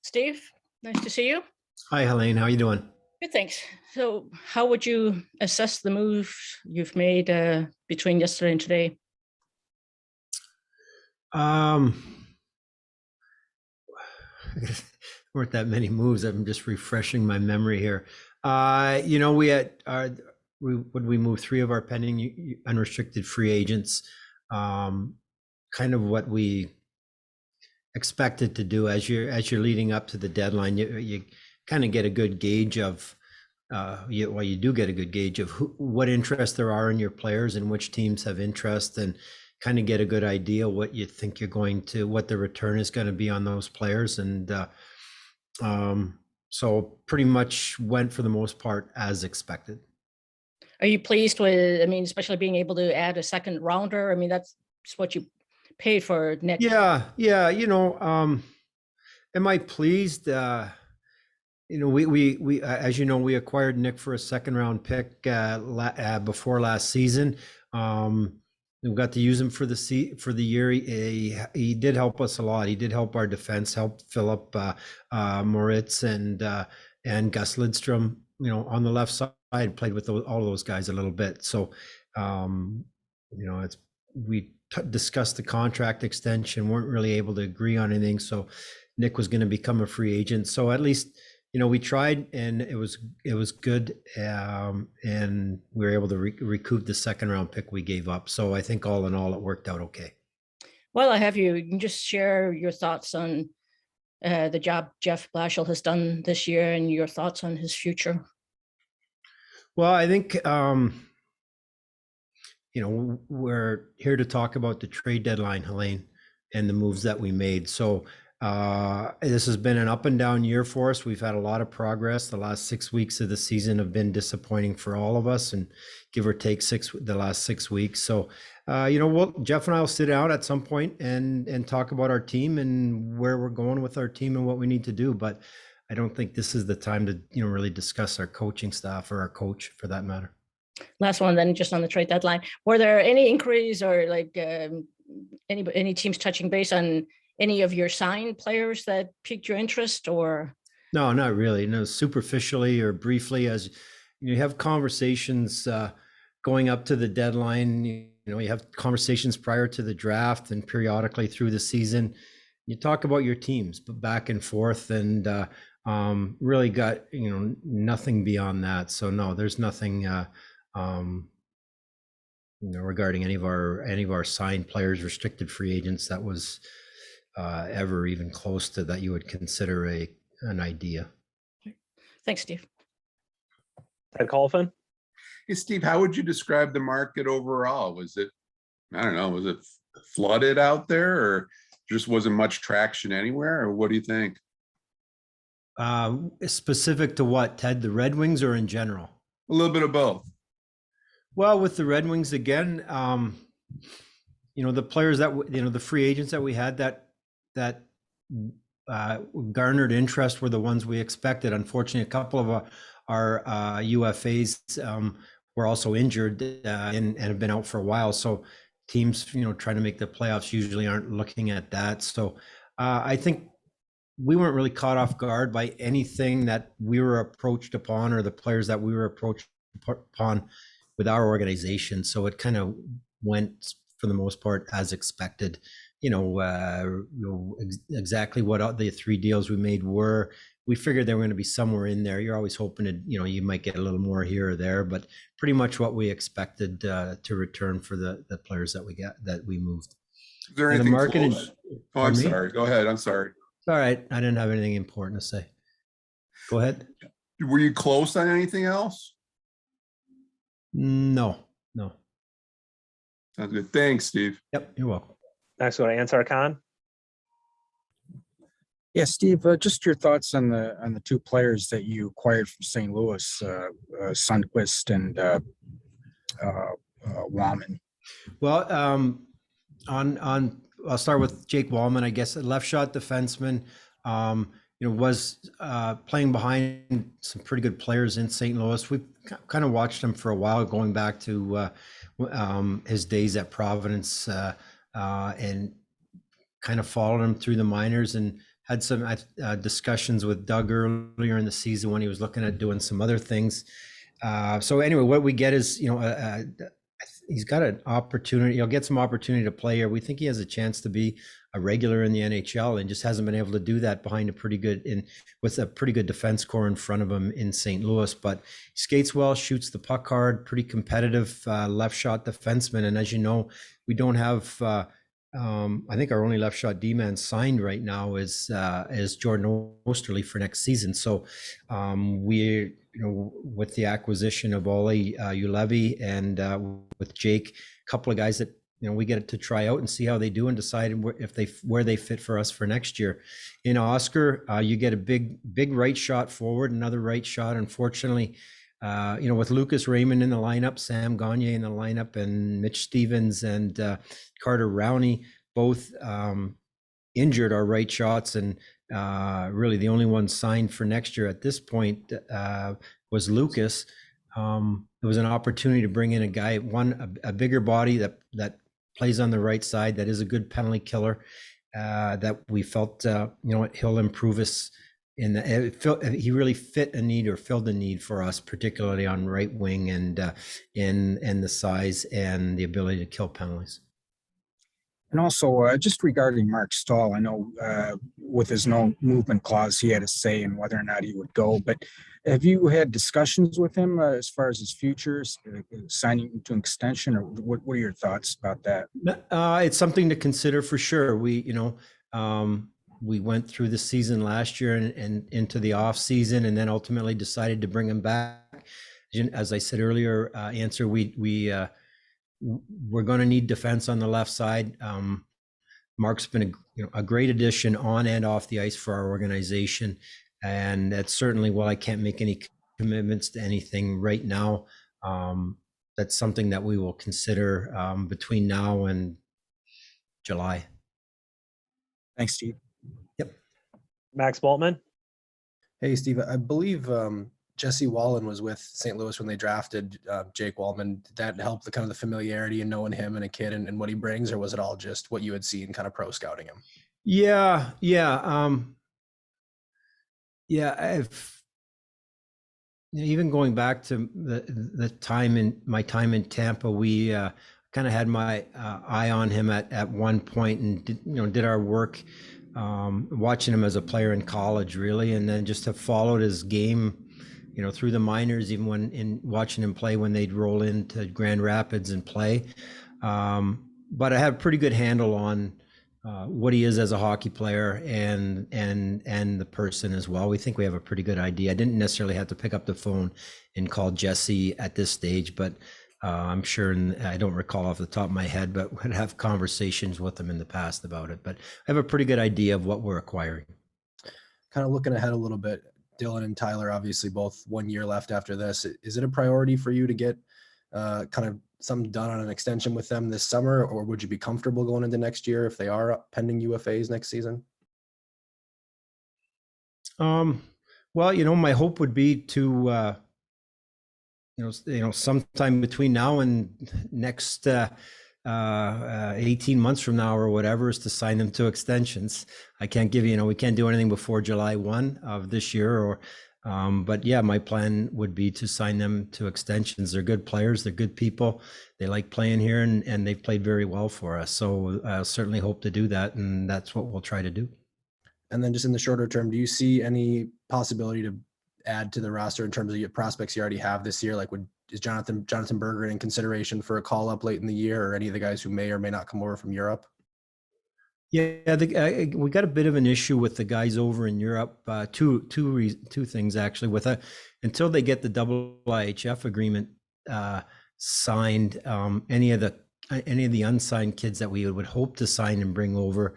Steve, nice to see you. Hi, Helene. How you doing? Good, thanks. So how would you assess the moves you've made between yesterday and today? Um, weren't that many moves. I'm just refreshing my memory here. We had we moved three of our pending unrestricted free agents. Kind of what we expected to do as you're leading up to the deadline. You kind of get a good gauge of you do get a good gauge of what interest there are in your players and which teams have interest, and kind of get a good idea what you think what the return is going to be on those players. And so pretty much went for the most part as expected. Are you pleased with, I mean, especially being able to add a second rounder? I mean, that's what you paid for Nick. Yeah. Am I pleased? We as you know, we acquired Nick for a second round pick before last season. We got to use him for the year. He did help us a lot. He did help our defense, helped Philip Moritz and Gus Lidstrom. On the left side, played with all of those guys a little bit. So, we discussed the contract extension, weren't really able to agree on anything. So Nick was going to become a free agent. So at least, we tried, and it was good. And we were able to recoup the second round pick we gave up. So I think all in all, it worked out okay. Well, I have you can just share your thoughts on the job Jeff Blashill has done this year and your thoughts on his future. Well, I think, we're here to talk about the trade deadline, Helene, and the moves that we made. So this has been an up and down year for us. We've had a lot of progress. The last 6 weeks of the season have been disappointing for all of us, and give or take the last 6 weeks. So, Jeff and I will sit down at some point and talk about our team and where we're going with our team and what we need to do. But I don't think this is the time to, really discuss our coaching staff or our coach, for that matter. Last one, then, just on the trade deadline. Were there any inquiries or any teams touching base on any of your signed players that piqued your interest? Or no, not really. No, superficially or briefly, as you have conversations going up to the deadline. You have conversations prior to the draft and periodically through the season. You talk about your teams, but back and forth, and really got nothing beyond that. So no, there's nothing regarding any of our signed players, restricted free agents, that was ever even close to that you would consider an idea. Thanks, Steve. Ted Colfin. Hey, Steve, how would you describe the market overall? Was it flooded out there, or just wasn't much traction anywhere, or what do you think? Specific to what, Ted? The Red Wings, or in general? A little bit of both. Well, with the Red Wings, again, the players that the free agents that we had that garnered interest were the ones we expected. Unfortunately, a couple of our UFAs were also injured and have been out for a while. So teams, trying to make the playoffs usually aren't looking at that. So I think we weren't really caught off guard by anything that we were approached upon, or the players that we were approached upon with our organization. So it kind of went, for the most part, as expected. Exactly what the three deals we made were. We figured they were going to be somewhere in there. You're always hoping to, you might get a little more here or there, but pretty much what we expected to return for the players that we moved. Is there anything close? I'm sorry. Go ahead. I'm sorry. It's all right. I didn't have anything important to say. Go ahead. Were you close on anything else? No. Sounds good. Thanks, Steve. Yep, you're welcome. Next one, Ansar Khan. Yeah, Steve, just your thoughts on the two players that you acquired from St. Louis, Sundqvist and Wallman. Well, I'll start with Jake Wallman, I guess, a left shot defenseman. Was playing behind some pretty good players in St. Louis. We've kind of watched him for a while, going back to his days at Providence, and kind of followed him through the minors, and had some discussions with Doug earlier in the season when he was looking at doing some other things. So anyway, what we get is, he's got an opportunity. He'll get some opportunity to play here. We think he has a chance to be a regular in the NHL, and just hasn't been able to do that behind with a pretty good defense core in front of him in St. Louis. But he skates well, shoots the puck hard, pretty competitive left shot defenseman. And as you know, we don't have. I think our only left shot D-man signed right now is Jordan Osterley for next season. So we, with the acquisition of Ollie Ulevi and with Jake, a couple of guys that we get to try out and see how they do and decide where they fit for us for next year. In Oscar, you get a big right shot forward, another right shot. Unfortunately, with Lucas Raymond in the lineup, Sam Gagne in the lineup, and Mitch Stevens and Carter Rowney both injured our right shots, and really the only one signed for next year at this point was Lucas. It was an opportunity to bring in a guy, a bigger body that plays on the right side, that is a good penalty killer, that we felt he'll improve us. He really fit a need or filled a need for us, particularly on right wing and the size and the ability to kill penalties. And also, just regarding Mark Stahl, I know with his no movement clause, he had a say in whether or not he would go. But have you had discussions with him as far as his future, signing to an extension, or what are your thoughts about that? It's something to consider for sure. We went through the season last year and into the off season, and then ultimately decided to bring him back. As I said earlier, we're going to need defense on the left side. Mark's been a great addition on and off the ice for our organization, and that's certainly, while I can't make any commitments to anything right now, that's something that we will consider between now and July. Thanks, Steve. Yep. Max Boltman. Hey, Steve, I believe Jesse Wallen was with St. Louis when they drafted Jake Wallman. Did that help the kind of the familiarity and knowing him and a kid and what he brings, or was it all just what you had seen kind of pro scouting him? Yeah. Even going back to my time in Tampa, we kind of had my eye on him at one point, and did our work watching him as a player in college, really, and then just have followed his game through the minors, even when watching him play when they'd roll into Grand Rapids and play. But I have a pretty good handle on what he is as a hockey player and the person as well. We think we have a pretty good idea. I didn't necessarily have to pick up the phone and call Jesse at this stage, but I'm sure, and I don't recall off the top of my head, but would have conversations with him in the past about it. But I have a pretty good idea of what we're acquiring. Kind of looking ahead a little bit, Dylan and Tyler, obviously both 1 year left after this. Is it a priority for you to get kind of something done on an extension with them this summer, or would you be comfortable going into next year if they are pending UFAs next season? Well, my hope would be to, sometime between now and next 18 months from now or whatever, is to sign them to extensions. I can't give we can't do anything before July 1 of this year, but yeah, my plan would be to sign them to extensions. They're good players. They're good people. They like playing here, and they've played very well for us. So I'll certainly hope to do that, and that's what we'll try to do. And then just in the shorter term, do you see any possibility to add to the roster in terms of your prospects you already have this year? Like, is Jonathan Berger in consideration for a call up late in the year, or any of the guys who may or may not come over from Europe? Yeah, we got a bit of an issue with the guys over in Europe. Two things actually. Until they get the IHF agreement signed, any of the unsigned kids that we would hope to sign and bring over,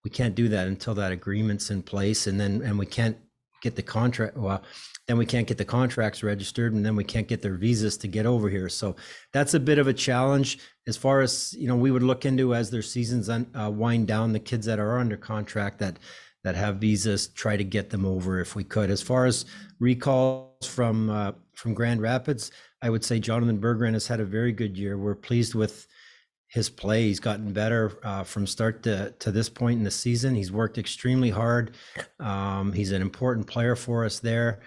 we can't do that until that agreement's in place, and we can't get the contract. Well, then we can't get the contracts registered, and then we can't get their visas to get over here. So that's a bit of a challenge. As far as we would look into, as their seasons wind down, the kids that are under contract that have visas, try to get them over if we could. As far as recalls from Grand Rapids, I would say Jonathan Berggren has had a very good year. We're pleased with his play. He's gotten better from start to this point in the season. He's worked extremely hard. He's an important player for us there.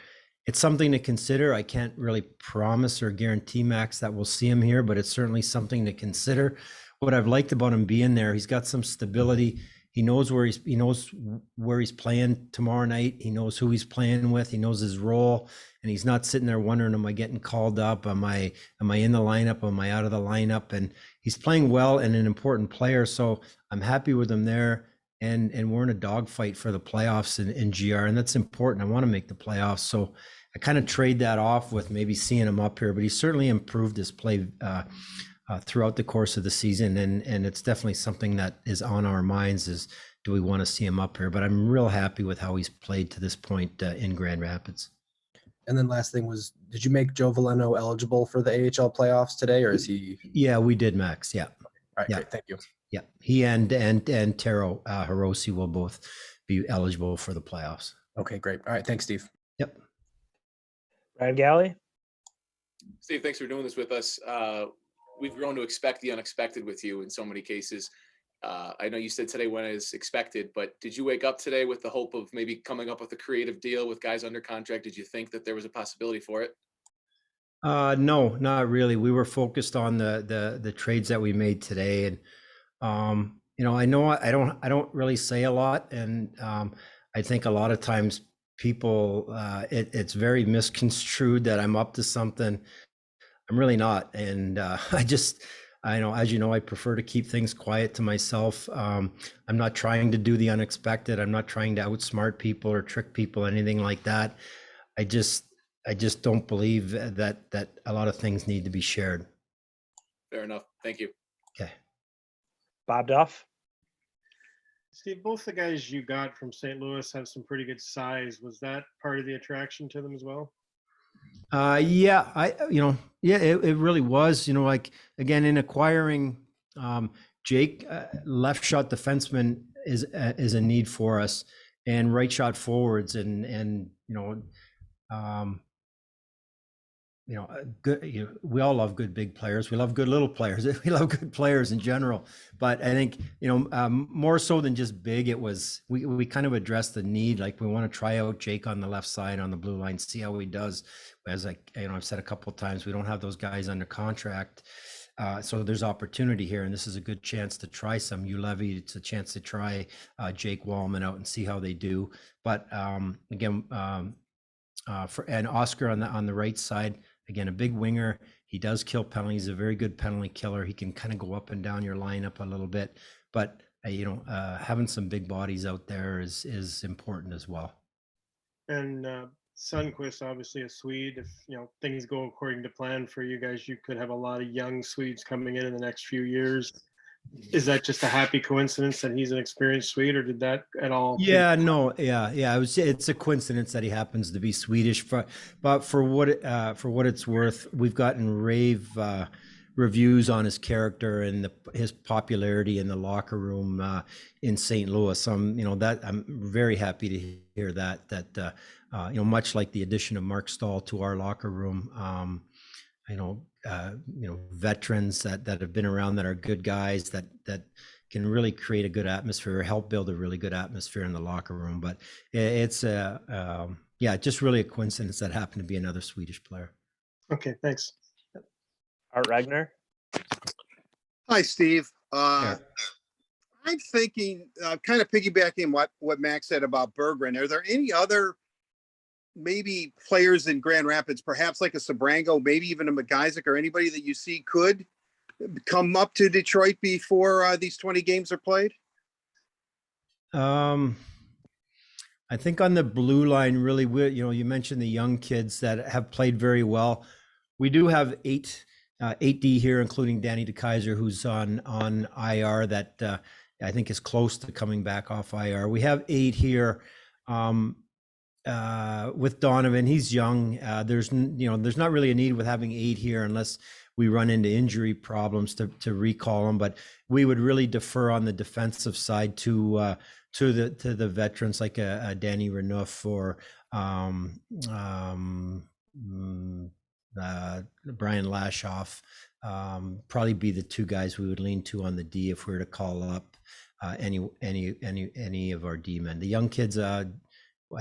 It's something to consider. I can't really promise or guarantee, Max, that we'll see him here, but it's certainly something to consider. What I've liked about him being there, he's got some stability. He knows where he's playing tomorrow night. He knows who he's playing with. He knows his role, and he's not sitting there wondering, am I getting called up? Am I in the lineup? Am I out of the lineup? And he's playing well and an important player. So I'm happy with him there. And we're in a dogfight for the playoffs in GR, and that's important. I want to make the playoffs. So I kind of trade that off with maybe seeing him up here, but he's certainly improved his play throughout the course of the season. And it's definitely something that is on our minds is, do we want to see him up here? But I'm real happy with how he's played to this point in Grand Rapids. And then last thing was, did you make Joe Valeno eligible for the AHL playoffs today, or is he? Yeah, we did, Max. Yeah. All right, Yeah. great. Thank you. Yeah. He and Taro Hiroshi will both be eligible for the playoffs. Okay, great. All right, thanks, Steve. Yep. Brad Galley? Steve, thanks for doing this with us. We've grown to expect the unexpected with you in so many cases. I know you said today when is expected, but did you wake up today with the hope of maybe coming up with a creative deal with guys under contract? Did you think that there was a possibility for it? No, not really. We were focused on the trades that we made today, and I know I don't really say a lot, and I think a lot of times people it's very misconstrued that I'm up to something. I'm really not, and I know, as you know, I prefer to keep things quiet to myself. I'm not trying to do the unexpected. I'm not trying to outsmart people or trick people, anything like that. I just don't believe that a lot of things need to be shared. Fair enough. Thank you. Okay. Bob Duff? Steve, both the guys you got from St. Louis have some pretty good size. Was that part of the attraction to them as well? Yeah, it really was, like, again, in acquiring Jake, left shot defenseman is a need for us, and right shot forwards, and good. We all love good big players. We love good little players. We love good players in general. But I think more so than just big, it was we kind of addressed the need. Like, we want to try out Jake on the left side on the blue line, see how he does. As I've said a couple of times, we don't have those guys under contract, so there's opportunity here, and this is a good chance to try some Ulevy. It's a chance to try Jake Wallman out and see how they do. But again, and Oscar on the right side. Again, a big winger. He does kill penalties. He's a very good penalty killer. He can kind of go up and down your lineup a little bit, but having some big bodies out there is important as well. And Sundqvist, obviously a Swede. If things go according to plan for you guys, you could have a lot of young Swedes coming in the next few years. Is that just a happy coincidence that he's an experienced Swede, or did that at all? Yeah, no, yeah. It's a coincidence that he happens to be Swedish. But for what it's worth, we've gotten rave reviews on his character and his popularity in the locker room in St. Louis. I'm very happy to hear that. Much like the addition of Mark Stahl to our locker room. Veterans that have been around, that are good guys, that can really create a good atmosphere, or help build a really good atmosphere in the locker room. But it's just really a coincidence that happened to be another Swedish player. Okay, thanks. Art Ragnar? Hi, Steve. Yeah. I'm thinking, kind of piggybacking what Max said about Berggren. Are there any other maybe players in Grand Rapids, perhaps like a Sabrango, maybe even a McIsaac, or anybody that you see could come up to Detroit before these 20 games are played? I think on the blue line, really, you mentioned the young kids that have played very well. We do have 8D here, including Danny DeKaiser, who's on IR, that I think is close to coming back off IR. We have 8 here. With Donovan, he's young. There's not really a need with having 8 here unless we run into injury problems to recall him. But we would really defer on the defensive side to the veterans like a Danny Renouf or Brian Lashoff. probably be the two guys we would lean to on the D if we were to call up any of our D men. The young kids, I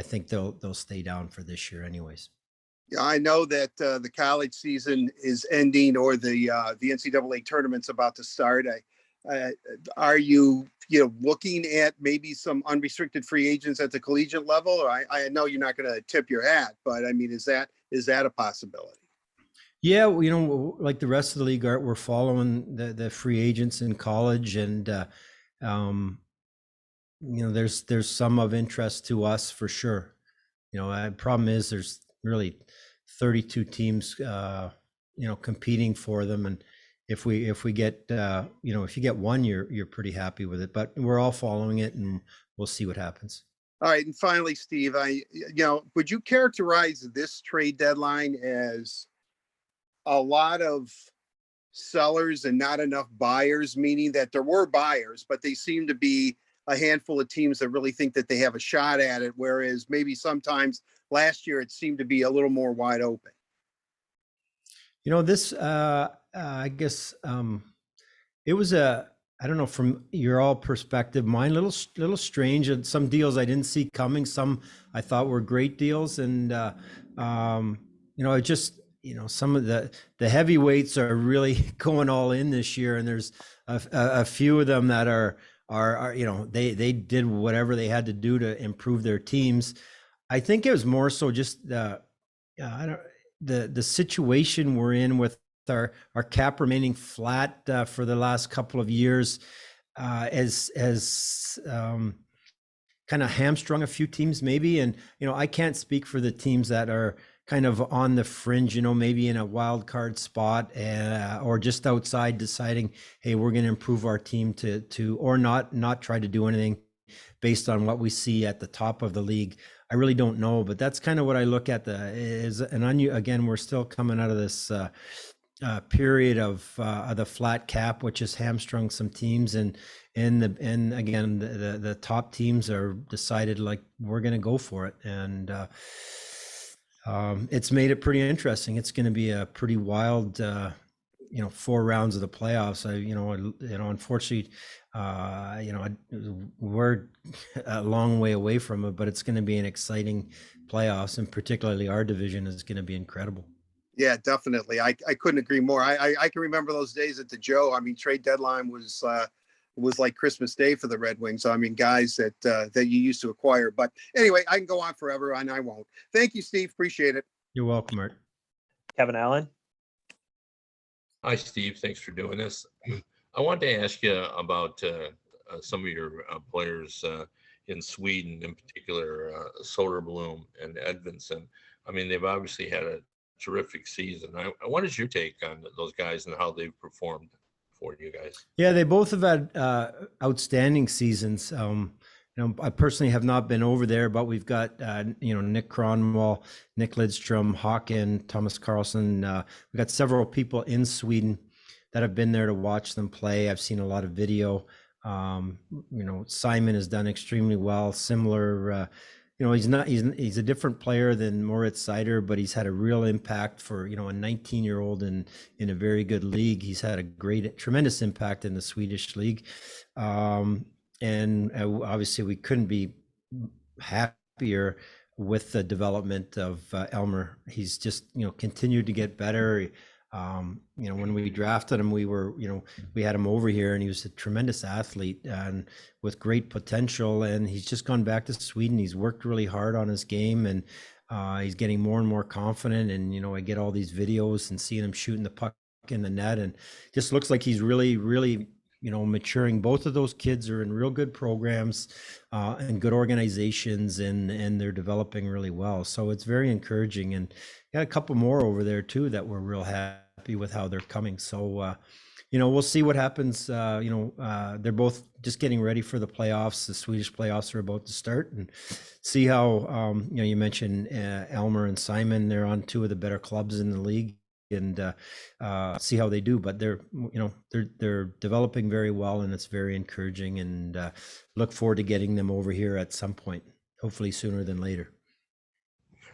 think they'll stay down for this year anyways. Yeah, I know that the college season is ending, or the NCAA tournament's about to start. Are you looking at maybe some unrestricted free agents at the collegiate level? Or I know you're not going to tip your hat, but I mean, is that a possibility? Yeah, like the rest of the league, Art, we're following the free agents in college, and there's some of interest to us for sure. The problem is there's really 32 teams, competing for them, and if we get if you get one, you're pretty happy with it. But we're all following it, and we'll see what happens. All right, and finally, Steve, would you characterize this trade deadline as a lot of sellers and not enough buyers, meaning that there were buyers, but they seem to be a handful of teams that really think that they have a shot at it, whereas maybe sometimes last year it seemed to be a little more wide open? This, I guess, it was I don't know, from your all perspective, mine little strange, and some deals I didn't see coming. Some I thought were great deals, and it just, some of the heavyweights are really going all in this year, and there's a few of them that are they did whatever they had to do to improve their teams. I think it was more so just the situation we're in with our cap remaining flat for the last couple of years has kind of hamstrung a few teams maybe. And, I can't speak for the teams that are kind of on the fringe, maybe in a wild card spot or just outside deciding, hey, we're going to improve our team or not try to do anything based on what we see at the top of the league. I really don't know, but that's kind of what I look at again, we're still coming out of this period of the flat cap, which has hamstrung some teams, and again, the top teams are decided like we're going to go for it, and it's made it pretty interesting. It's going to be a pretty wild 4 rounds of the playoffs. Unfortunately, we're a long way away from it, but it's going to be an exciting playoffs, and particularly our division is going to be incredible. Yeah, definitely. I couldn't agree more. I can remember those days at the Joe. I mean, trade deadline was like Christmas Day for the Red Wings. So, I mean, guys that you used to acquire. But anyway, I can go on forever, and I won't. Thank you, Steve. Appreciate it. You're welcome, Art. Kevin Allen. Hi, Steve. Thanks for doing this. I wanted to ask you about some of your players in Sweden, in particular, Soderblom and Edvinsson. I mean, they've obviously had a terrific season. What is your take on those guys and how they've performed for you guys? Yeah, they both have had outstanding seasons. I personally have not been over there, but we've got Nick Kronwall, Nick Lidstrom, Håkan, Thomas Carlson. We've got several people in Sweden that have been there to watch them play. I've seen a lot of video. Simon has done extremely well. Similar. He's a different player than Moritz Seider, but he's had a real impact for, a 19-year-old in a very good league. He's had a tremendous impact in the Swedish league. And obviously we couldn't be happier with the development of Elmer. He's just, continued to get better. When we drafted him, we had him over here, and he was a tremendous athlete and with great potential. And he's just gone back to Sweden. He's worked really hard on his game, and he's getting more and more confident. And, I get all these videos and seeing him shooting the puck in the net, and just looks like he's really, really, maturing. Both of those kids are in real good programs and good organizations, and they're developing really well. So it's very encouraging. And got a couple more over there too that we're real happy with how they're coming. So, we'll see what happens. They're both just getting ready for the playoffs. The Swedish playoffs are about to start, and see how, you mentioned Elmer and Simon, they're on 2 of the better clubs in the league, and see how they do. But they're developing very well, and it's very encouraging, and look forward to getting them over here at some point, hopefully sooner than later.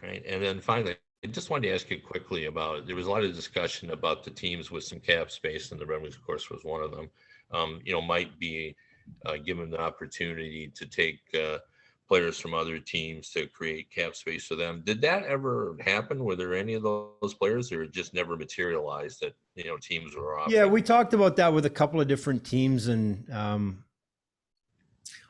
Right. And then finally, just wanted to ask you quickly about, there was a lot of discussion about the teams with some cap space, and the Red Wings, of course, was one of them, might be given the opportunity to take players from other teams to create cap space for them. Did that ever happen? Were there any of those players, or it just never materialized that, teams were offering? Yeah, we talked about that with a couple of different teams, and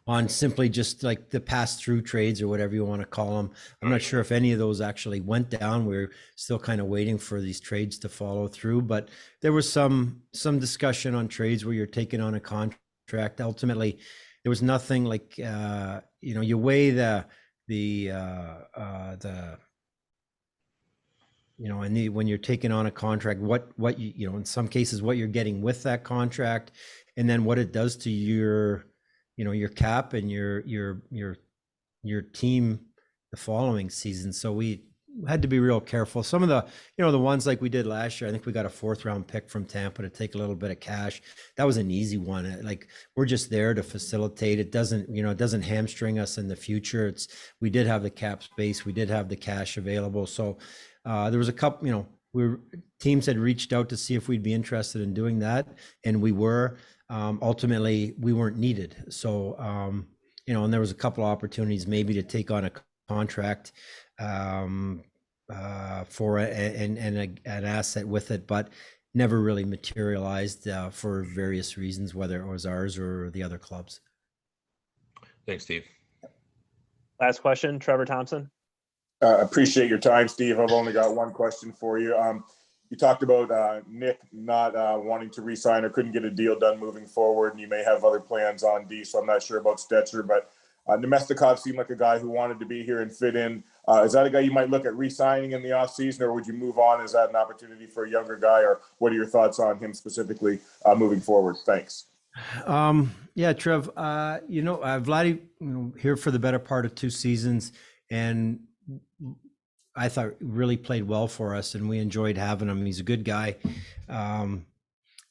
on simply just like the pass-through trades or whatever you want to call them. I'm not sure if any of those actually went down. We're still kind of waiting for these trades to follow through, but there was some discussion on trades where you're taking on a contract. Ultimately, there was nothing like, you weigh and when you're taking on a contract, what in some cases, what you're getting with that contract, and then what it does to your cap and your team the following season. So we had to be real careful. Some of the, the ones like we did last year, I think we got a 4th round pick from Tampa to take a little bit of cash. That was an easy one. Like, we're just there to facilitate. It doesn't, it doesn't hamstring us in the future. We did have the cap space. We did have the cash available. So there was a couple, teams had reached out to see if we'd be interested in doing that. And we were. Ultimately, we weren't needed. So, and there was a couple of opportunities maybe to take on a contract for an asset with it, but never really materialized for various reasons, whether it was ours or the other clubs. Thanks, Steve. Last question, Trevor Thompson. Appreciate your time, Steve. I've only got one question for you. You talked about Nick not wanting to re-sign or couldn't get a deal done moving forward, and you may have other plans on D, so I'm not sure about Stetzer, but Nemestikov seemed like a guy who wanted to be here and fit in. Is that a guy you might look at re-signing in the offseason, or would you move on? Is that an opportunity for a younger guy, or what are your thoughts on him specifically moving forward? Thanks. Yeah, Trev, Vladdy, here for the better part of 2 seasons, and I thought really played well for us, and we enjoyed having him. He's a good guy.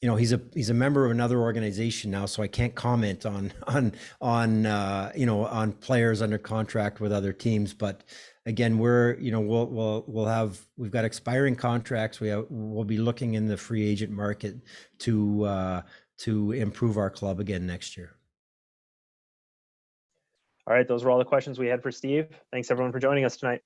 He's a member of another organization now, so I can't comment on players under contract with other teams. But again, we've got expiring contracts. We'll be looking in the free agent market to improve our club again next year. All right, those were all the questions we had for Steve. Thanks everyone for joining us tonight.